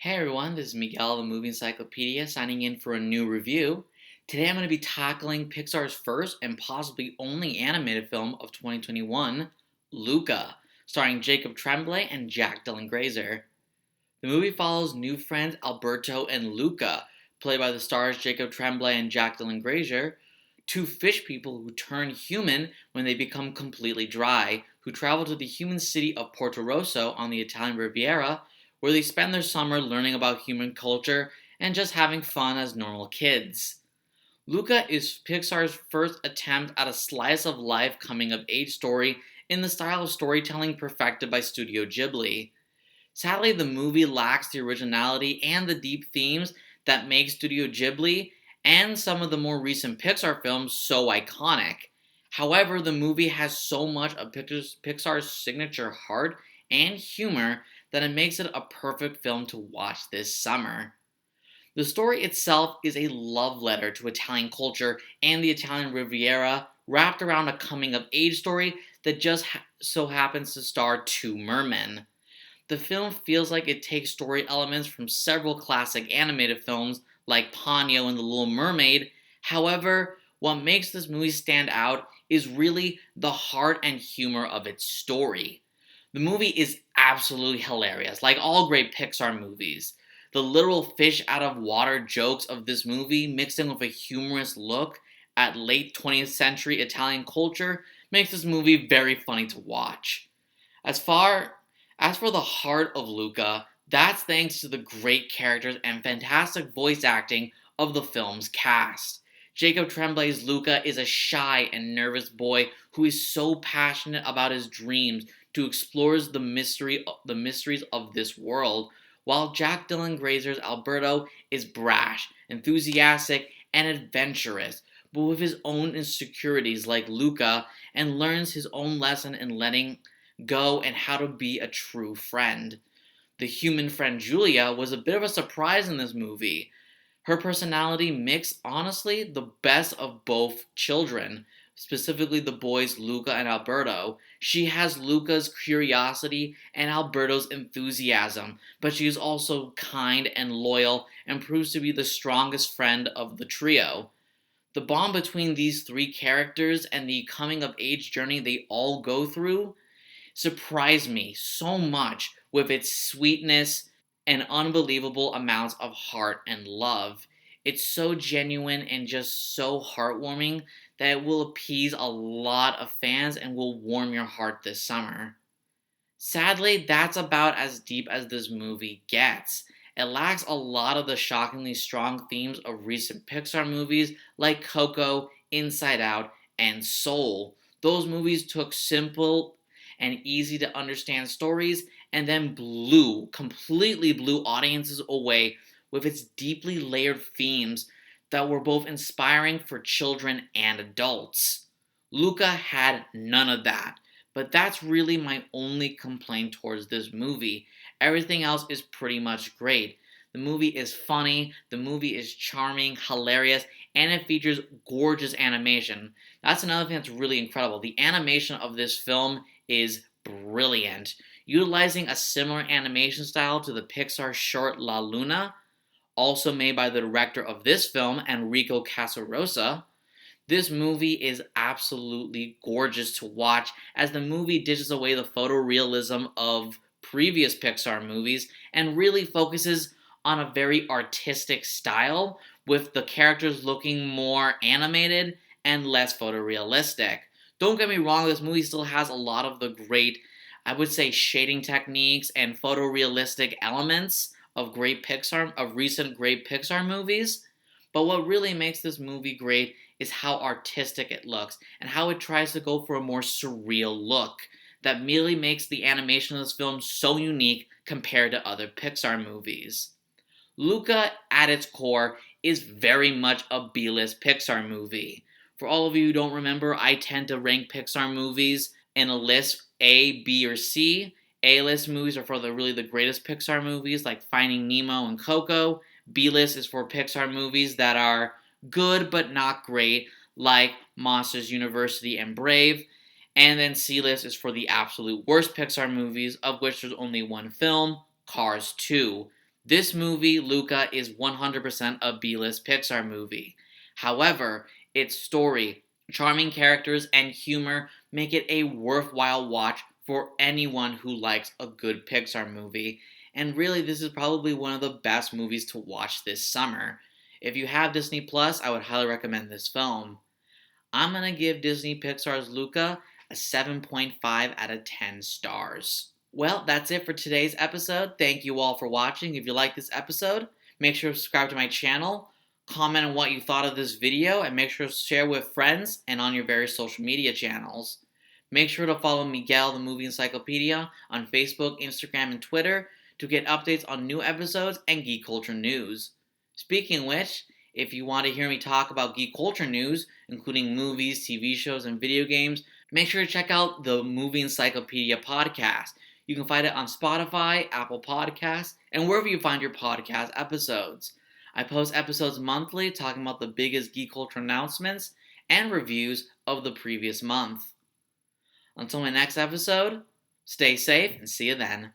Hey everyone, this is Miguel, the Movie Encyclopedia, signing in for a new review. Today I'm going to be tackling Pixar's first and possibly only animated film of 2021, Luca, starring Jacob Tremblay and Jack Dylan Grazer. The movie follows new friends Alberto and Luca, played by the stars Jacob Tremblay and Jack Dylan Grazer, two fish people who turn human when they become completely dry, who travel to the human city of Porto Rosso on the Italian Riviera, where they spend their summer learning about human culture and just having fun as normal kids. Luca is Pixar's first attempt at a slice of life coming of age story in the style of storytelling perfected by Studio Ghibli. Sadly, the movie lacks the originality and the deep themes that make Studio Ghibli and some of the more recent Pixar films so iconic. However, the movie has so much of Pixar's signature heart and humor that it makes it a perfect film to watch this summer. The story itself is a love letter to Italian culture and the Italian Riviera, wrapped around a coming of age story that just so happens to star two mermen. The film feels like it takes story elements from several classic animated films like Ponyo and The Little Mermaid. However, what makes this movie stand out is really the heart and humor of its story. The movie is absolutely hilarious, like all great Pixar movies. The literal fish out of water jokes of this movie, mixed in with a humorous look at late 20th century Italian culture, makes this movie very funny to watch. As far as for the heart of Luca, that's thanks to the great characters and fantastic voice acting of the film's cast. Jacob Tremblay's Luca is a shy and nervous boy who is so passionate about his dreams to explore the mysteries of this world, while Jack Dylan Grazer's Alberto is brash, enthusiastic, and adventurous, but with his own insecurities like Luca, and learns his own lesson in letting go and how to be a true friend. The human friend Julia was a bit of a surprise in this movie. Her personality mixed honestly the best of both children, specifically the boys Luca and Alberto. She has Luca's curiosity and Alberto's enthusiasm, but she is also kind and loyal and proves to be the strongest friend of the trio. The bond between these three characters and the coming of age journey they all go through surprised me so much with its sweetness and unbelievable amounts of heart and love. It's so genuine and just so heartwarming that it will appease a lot of fans and will warm your heart this summer. Sadly, that's about as deep as this movie gets. It lacks a lot of the shockingly strong themes of recent Pixar movies like Coco, Inside Out, and Soul. Those movies took simple and easy to understand stories and then completely blew audiences away with its deeply layered themes that were both inspiring for children and adults. Luca had none of that. But that's really my only complaint towards this movie. Everything else is pretty much great. The movie is funny, the movie is charming, hilarious, and it features gorgeous animation. That's another thing that's really incredible. The animation of this film is brilliant. Utilizing a similar animation style to the Pixar short La Luna, also made by the director of this film, Enrico Casarosa. This movie is absolutely gorgeous to watch as the movie ditches away the photorealism of previous Pixar movies and really focuses on a very artistic style with the characters looking more animated and less photorealistic. Don't get me wrong, this movie still has a lot of the great, I would say, shading techniques and photorealistic elements of recent great Pixar movies. But what really makes this movie great is how artistic it looks and how it tries to go for a more surreal look that merely makes the animation of this film so unique compared to other Pixar movies. Luca, at its core, is very much a B-list Pixar movie. For all of you who don't remember, I tend to rank Pixar movies in a list A, B, or C. A-list movies are for the greatest Pixar movies like Finding Nemo and Coco. B-list is for Pixar movies that are good but not great, like Monsters University and Brave. And then C-list is for the absolute worst Pixar movies, of which there's only one film, Cars 2. This movie, Luca, is 100% a B-list Pixar movie. However, its story, charming characters, and humor make it a worthwhile watch for anyone who likes a good Pixar movie. And really, this is probably one of the best movies to watch this summer. If you have Disney Plus, I would highly recommend this film. I'm going to give Disney Pixar's Luca a 7.5 out of 10 stars. Well, that's it for today's episode. Thank you all for watching. If you like this episode, make sure to subscribe to my channel, comment on what you thought of this video, and make sure to share with friends and on your various social media channels. Make sure to follow Miguel the Movie Encyclopedia on Facebook, Instagram, and Twitter to get updates on new episodes and geek culture news. Speaking of which, if you want to hear me talk about geek culture news, including movies, TV shows, and video games, make sure to check out the Movie Encyclopedia podcast. You can find it on Spotify, Apple Podcasts, and wherever you find your podcast episodes. I post episodes monthly talking about the biggest geek culture announcements and reviews of the previous month. Until my next episode, stay safe and see you then.